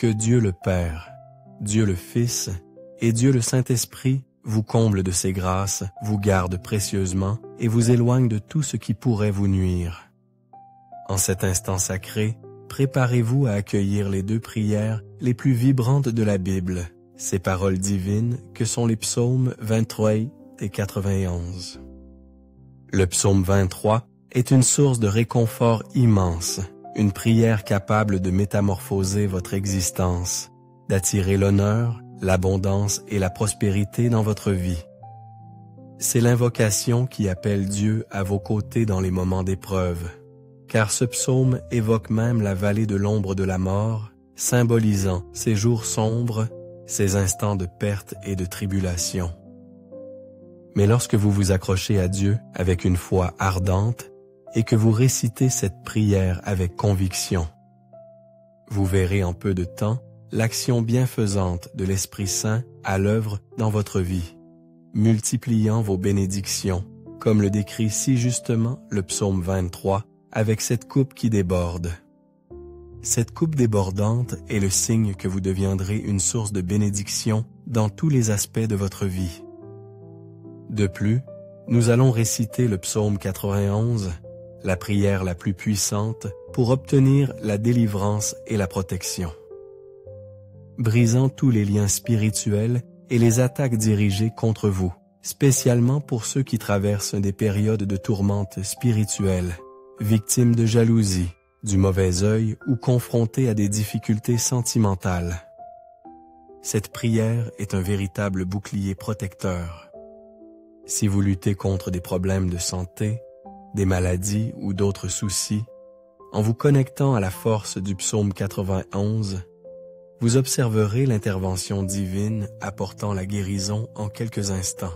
que Dieu le Père, Dieu le Fils et Dieu le Saint-Esprit vous comble de ses grâces, vous garde précieusement et vous éloigne de tout ce qui pourrait vous nuire. En cet instant sacré, préparez-vous à accueillir les 2 prières les plus vibrantes de la Bible, ces paroles divines que sont les psaumes 23 et 91. Le psaume 23 est une source de réconfort immense, une prière capable de métamorphoser votre existence, d'attirer l'honneur, l'abondance et la prospérité dans votre vie. C'est l'invocation qui appelle Dieu à vos côtés dans les moments d'épreuve, car ce psaume évoque même la vallée de l'ombre de la mort, symbolisant ces jours sombres, ces instants de perte et de tribulation. Mais lorsque vous vous accrochez à Dieu avec une foi ardente et que vous récitez cette prière avec conviction, vous verrez en peu de temps l'action bienfaisante de l'Esprit Saint à l'œuvre dans votre vie, multipliant vos bénédictions, comme le décrit si justement le psaume 23 avec cette coupe qui déborde. Cette coupe débordante est le signe que vous deviendrez une source de bénédiction dans tous les aspects de votre vie. De plus, nous allons réciter le psaume 91, la prière la plus puissante pour obtenir la délivrance et la protection. Brisant tous les liens spirituels et les attaques dirigées contre vous, spécialement pour ceux qui traversent des périodes de tourmente spirituelle, victimes de jalousie, du mauvais œil ou confrontés à des difficultés sentimentales. Cette prière est un véritable bouclier protecteur. Si vous luttez contre des problèmes de santé, des maladies ou d'autres soucis, en vous connectant à la force du psaume 91, vous observerez l'intervention divine apportant la guérison en quelques instants.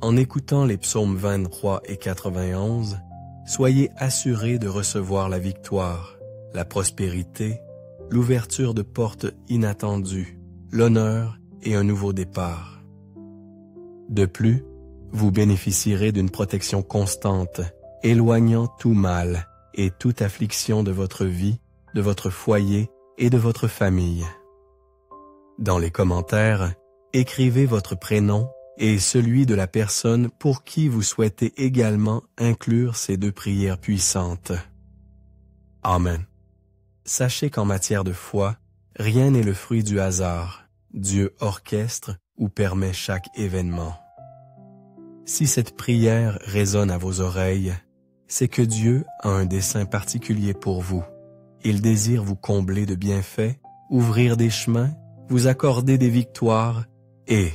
En écoutant les psaumes 23 et 91, soyez assurés de recevoir la victoire, la prospérité, l'ouverture de portes inattendues, l'honneur et un nouveau départ. De plus, vous bénéficierez d'une protection constante, éloignant tout mal et toute affliction de votre vie, de votre foyer et de votre famille. Dans les commentaires, écrivez votre prénom et celui de la personne pour qui vous souhaitez également inclure ces 2 prières puissantes. Amen. Sachez qu'en matière de foi, rien n'est le fruit du hasard. Dieu orchestre ou permet chaque événement. Si cette prière résonne à vos oreilles, c'est que Dieu a un dessein particulier pour vous. Il désire vous combler de bienfaits, ouvrir des chemins, vous accorder des victoires et,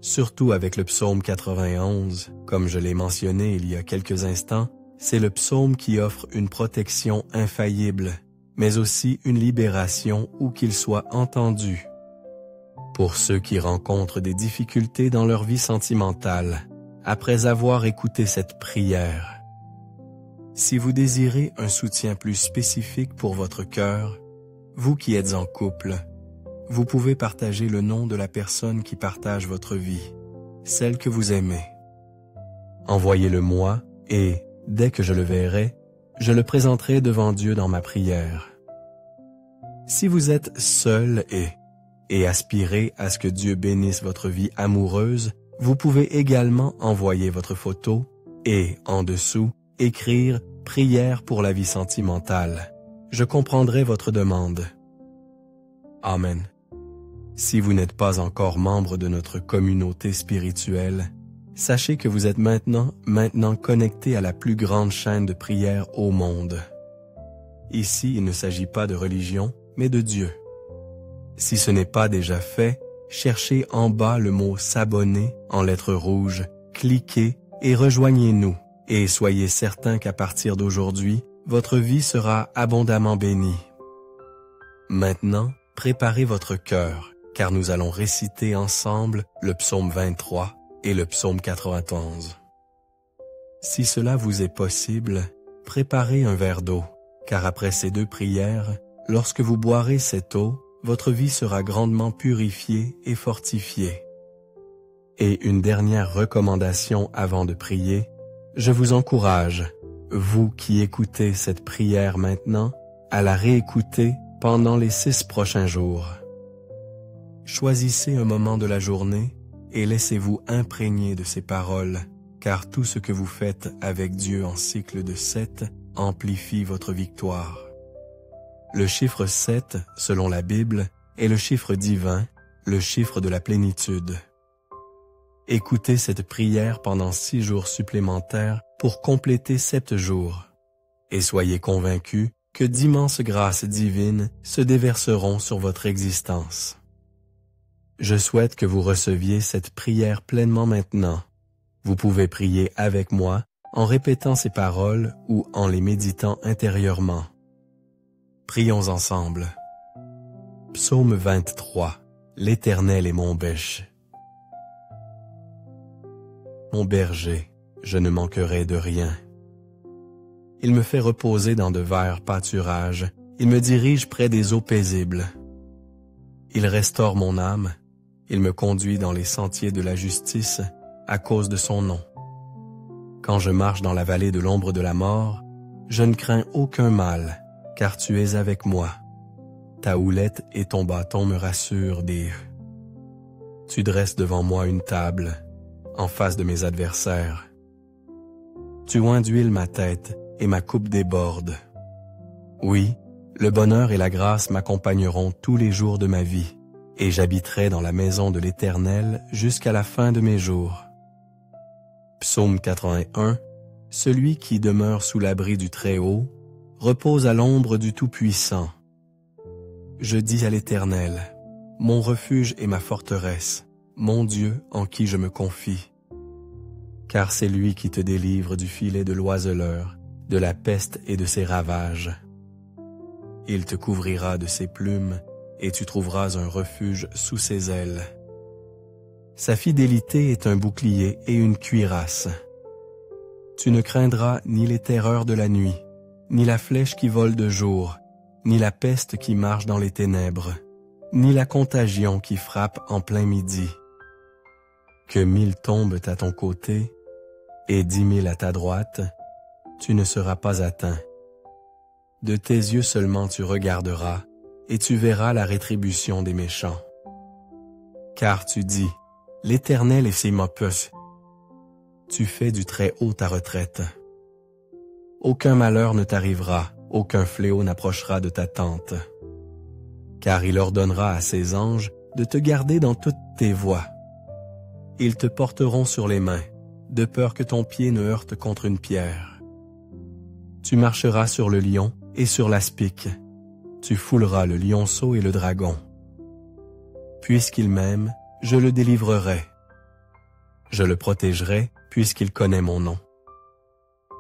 surtout avec le psaume 91, comme je l'ai mentionné il y a quelques instants, c'est le psaume qui offre une protection infaillible, mais aussi une libération où qu'il soit entendu. Pour ceux qui rencontrent des difficultés dans leur vie sentimentale, après avoir écouté cette prière, si vous désirez un soutien plus spécifique pour votre cœur, vous qui êtes en couple, vous pouvez partager le nom de la personne qui partage votre vie, celle que vous aimez. Envoyez-le-moi et, dès que je le verrai, je le présenterai devant Dieu dans ma prière. Si vous êtes seul et aspirez à ce que Dieu bénisse votre vie amoureuse, vous pouvez également envoyer votre photo et, en dessous, écrire « Prière pour la vie sentimentale ». Je comprendrai votre demande. Amen. Si vous n'êtes pas encore membre de notre communauté spirituelle, sachez que vous êtes maintenant connecté à la plus grande chaîne de prière au monde. Ici, il ne s'agit pas de religion, mais de Dieu. Si ce n'est pas déjà fait, cherchez en bas le mot « S'abonner » en lettres rouges, cliquez et rejoignez-nous. Et soyez certains qu'à partir d'aujourd'hui, votre vie sera abondamment bénie. Maintenant, préparez votre cœur, car nous allons réciter ensemble le psaume 23 et le psaume 91. Si cela vous est possible, préparez un verre d'eau, car après ces 2 prières, lorsque vous boirez cette eau, votre vie sera grandement purifiée et fortifiée. Et une dernière recommandation avant de prier, je vous encourage, vous qui écoutez cette prière maintenant, à la réécouter pendant les 6 prochains jours. Choisissez un moment de la journée et laissez-vous imprégner de ces paroles, car tout ce que vous faites avec Dieu en cycle de 7 amplifie votre victoire. Le chiffre 7, selon la Bible, est le chiffre divin, le chiffre de la plénitude. Écoutez cette prière pendant 6 jours supplémentaires pour compléter 7 jours. Et soyez convaincus que d'immenses grâces divines se déverseront sur votre existence. Je souhaite que vous receviez cette prière pleinement maintenant. Vous pouvez prier avec moi en répétant ces paroles ou en les méditant intérieurement. Prions ensemble. Psaume 23. L'Éternel est mon berger. Mon berger, je ne manquerai de rien. Il me fait reposer dans de verts pâturages, il me dirige près des eaux paisibles. Il restaure mon âme, il me conduit dans les sentiers de la justice à cause de son nom. Quand je marche dans la vallée de l'ombre de la mort, je ne crains aucun mal, car tu es avec moi. Ta houlette et ton bâton me rassurent des... Tu dresses devant moi une table, en face de mes adversaires. Tu oins d'huile ma tête et ma coupe déborde. Oui, le bonheur et la grâce m'accompagneront tous les jours de ma vie, et j'habiterai dans la maison de l'Éternel jusqu'à la fin de mes jours. Psaume 81. Celui qui demeure sous l'abri du Très-Haut repose à l'ombre du Tout-Puissant. Je dis à l'Éternel, mon refuge et ma forteresse, mon Dieu en qui je me confie. Car c'est lui qui te délivre du filet de l'oiseleur, de la peste et de ses ravages. Il te couvrira de ses plumes, et tu trouveras un refuge sous ses ailes. Sa fidélité est un bouclier et une cuirasse. Tu ne craindras ni les terreurs de la nuit, ni la flèche qui vole de jour, ni la peste qui marche dans les ténèbres, ni la contagion qui frappe en plein midi. Que 1000 tombent à ton côté et 10 000 à ta droite, tu ne seras pas atteint. De tes yeux seulement tu regarderas, et tu verras la rétribution des méchants. Car tu dis, l'Éternel est ses mopus. Tu fais du Très-Haut ta retraite. Aucun malheur ne t'arrivera, aucun fléau n'approchera de ta tente. Car il ordonnera à ses anges de te garder dans toutes tes voies. Ils te porteront sur les mains, de peur que ton pied ne heurte contre une pierre. Tu marcheras sur le lion et sur l'aspic. Tu fouleras le lionceau et le dragon. Puisqu'il m'aime, je le délivrerai. Je le protégerai, puisqu'il connaît mon nom.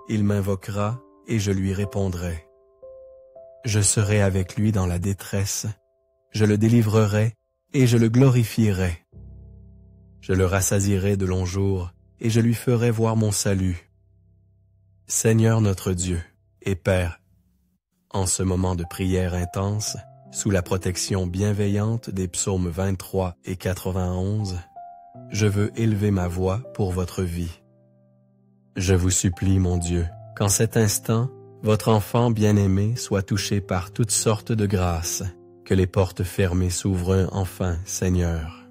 Il m'invoquera, et je lui répondrai. Je serai avec lui dans la détresse. Je le délivrerai, et je le glorifierai. Je le rassasierai de longs jours, et je lui ferai voir mon salut. Seigneur notre Dieu et Père, en ce moment de prière intense, sous la protection bienveillante des psaumes 23 et 91, je veux élever ma voix pour votre vie. Je vous supplie, mon Dieu, qu'en cet instant, votre enfant bien-aimé soit touché par toutes sortes de grâces, que les portes fermées s'ouvrent enfin, Seigneur.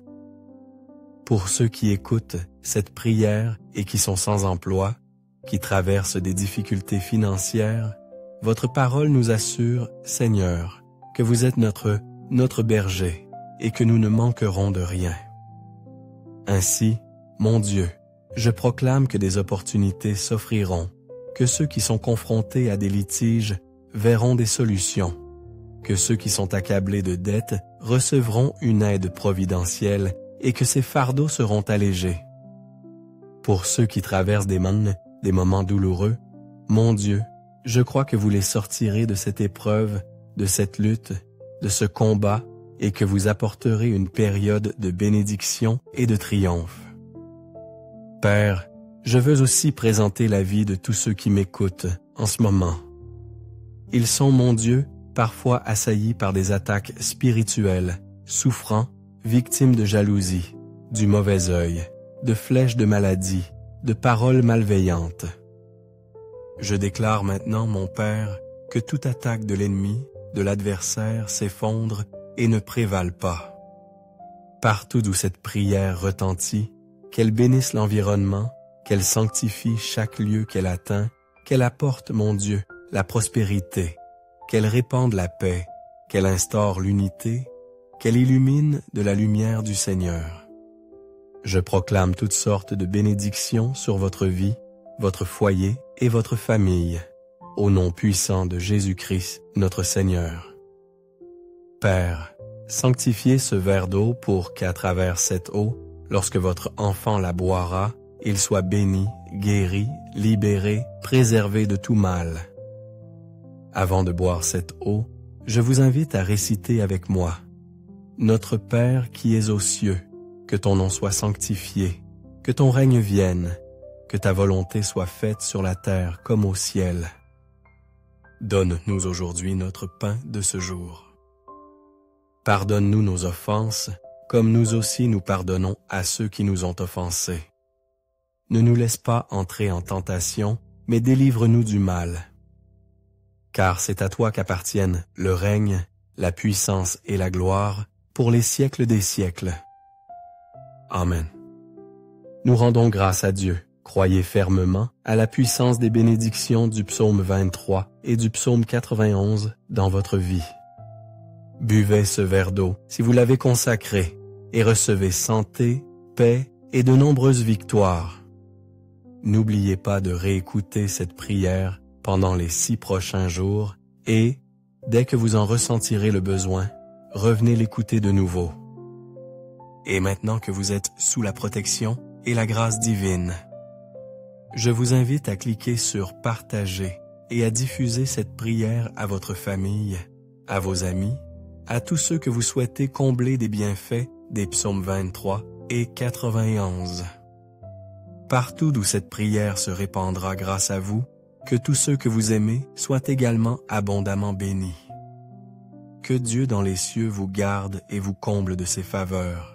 Pour ceux qui écoutent cette prière et qui sont sans emploi, qui traversent des difficultés financières, votre parole nous assure, Seigneur, que vous êtes notre berger et que nous ne manquerons de rien. Ainsi, mon Dieu, je proclame que des opportunités s'offriront, que ceux qui sont confrontés à des litiges verront des solutions, que ceux qui sont accablés de dettes recevront une aide providentielle et que ces fardeaux seront allégés. Pour ceux qui traversent des moments douloureux, mon Dieu, je crois que vous les sortirez de cette épreuve, de cette lutte, de ce combat, et que vous apporterez une période de bénédiction et de triomphe. Père, je veux aussi présenter la vie de tous ceux qui m'écoutent en ce moment. Ils sont, mon Dieu, parfois assaillis par des attaques spirituelles, souffrants, victimes de jalousie, du mauvais œil, de flèches de maladie, de paroles malveillantes. Je déclare maintenant, mon Père, que toute attaque de l'ennemi, de l'adversaire s'effondrent et ne prévalent pas. Partout d'où cette prière retentit, qu'elle bénisse l'environnement, qu'elle sanctifie chaque lieu qu'elle atteint, qu'elle apporte, mon Dieu, la prospérité, qu'elle répande la paix, qu'elle instaure l'unité, qu'elle illumine de la lumière du Seigneur. Je proclame toutes sortes de bénédictions sur votre vie, votre foyer et votre famille, au nom puissant de Jésus-Christ, notre Seigneur. Père, sanctifiez ce verre d'eau pour qu'à travers cette eau, lorsque votre enfant la boira, il soit béni, guéri, libéré, préservé de tout mal. Avant de boire cette eau, je vous invite à réciter avec moi. Notre Père qui es aux cieux, que ton nom soit sanctifié, que ton règne vienne, que ta volonté soit faite sur la terre comme au ciel. Donne-nous aujourd'hui notre pain de ce jour. Pardonne-nous nos offenses, comme nous aussi nous pardonnons à ceux qui nous ont offensés. Ne nous laisse pas entrer en tentation, mais délivre-nous du mal. Car c'est à toi qu'appartiennent le règne, la puissance et la gloire pour les siècles des siècles. Amen. Nous rendons grâce à Dieu. Croyez fermement à la puissance des bénédictions du psaume 23 et du psaume 91 dans votre vie. Buvez ce verre d'eau si vous l'avez consacré et recevez santé, paix et de nombreuses victoires. N'oubliez pas de réécouter cette prière pendant les 6 prochains jours et, dès que vous en ressentirez le besoin, revenez l'écouter de nouveau. Et maintenant que vous êtes sous la protection et la grâce divine, je vous invite à cliquer sur « Partager » et à diffuser cette prière à votre famille, à vos amis, à tous ceux que vous souhaitez combler des bienfaits des psaumes 23 et 91. Partout d'où cette prière se répandra grâce à vous, que tous ceux que vous aimez soient également abondamment bénis. Que Dieu dans les cieux vous garde et vous comble de ses faveurs.